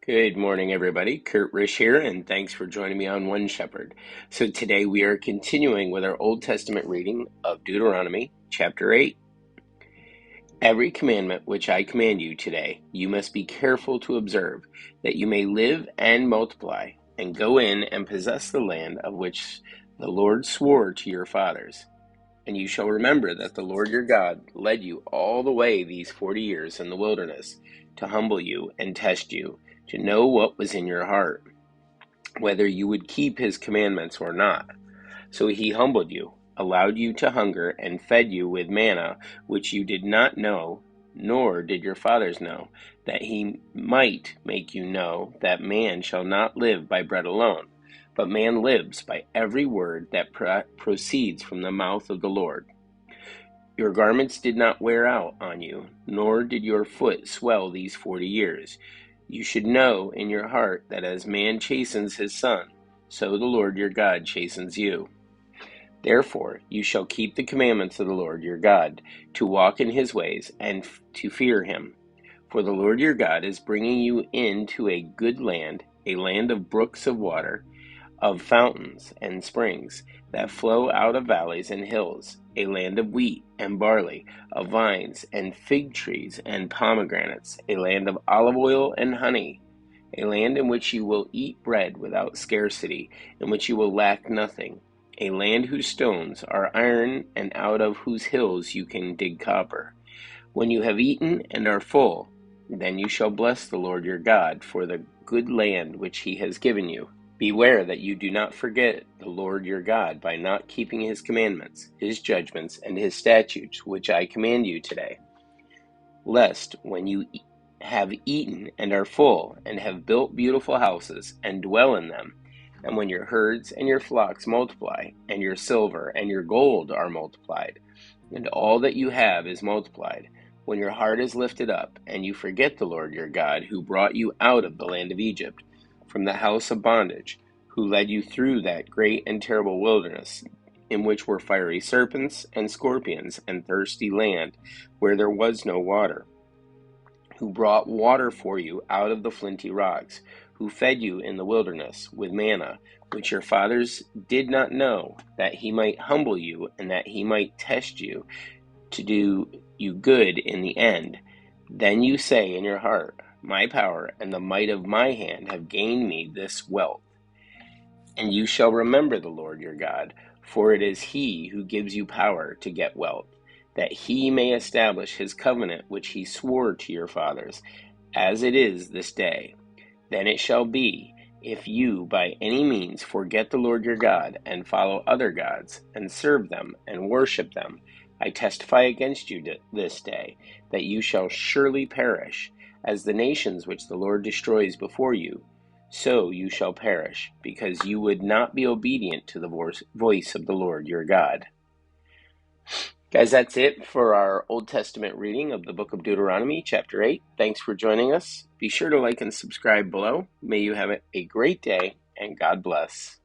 Good morning, everybody. Kurt Risch here, and thanks for joining me on One Shepherd. So today we are continuing with our Old Testament reading of Deuteronomy chapter 8. Every commandment which I command you today, you must be careful to observe, that you may live and multiply, and go in and possess the land of which the Lord swore to your fathers. And you shall remember that the Lord your God led you all the way these 40 years in the wilderness, to humble you and test you, to know what was in your heart, whether you would keep his commandments or not. So he humbled you, allowed you to hunger, and fed you with manna, which you did not know, nor did your fathers know, that he might make you know that man shall not live by bread alone, but man lives by every word that proceeds from the mouth of the Lord. Your garments did not wear out on you, nor did your foot swell these 40 years. You should know in your heart that as man chastens his son, so the Lord your God chastens you. Therefore you shall keep the commandments of the Lord your God, to walk in his ways, and to fear him. For the Lord your God is bringing you into a good land, a land of brooks of water, of fountains and springs that flow out of valleys and hills, a land of wheat and barley, of vines and fig trees and pomegranates, a land of olive oil and honey, a land in which you will eat bread without scarcity, in which you will lack nothing, a land whose stones are iron and out of whose hills you can dig copper. When you have eaten and are full, then you shall bless the Lord your God for the good land which he has given you. Beware that you do not forget the Lord your God by not keeping his commandments, his judgments, and his statutes, which I command you today. Lest, when you have eaten and are full, and have built beautiful houses, and dwell in them, and when your herds and your flocks multiply, and your silver and your gold are multiplied, and all that you have is multiplied, when your heart is lifted up, and you forget the Lord your God, who brought you out of the land of Egypt, from the house of bondage, who led you through that great and terrible wilderness, in which were fiery serpents and scorpions, and thirsty land, where there was no water, who brought water for you out of the flinty rocks, who fed you in the wilderness with manna, which your fathers did not know, that he might humble you, and that he might test you, to do you good in the end. Then you say in your heart, my power and the might of my hand have gained me this wealth. And you shall remember the Lord your God, for it is he who gives you power to get wealth, that he may establish his covenant which he swore to your fathers, as it is this day. Then it shall be, if you by any means forget the Lord your God, and follow other gods, and serve them, and worship them, I testify against you this day, that you shall surely perish, as the nations which the Lord destroys before you, so you shall perish, because you would not be obedient to the voice of the Lord your God. Guys, that's it for our Old Testament reading of the book of Deuteronomy, chapter 8. Thanks for joining us. Be sure to like and subscribe below. May you have a great day, and God bless.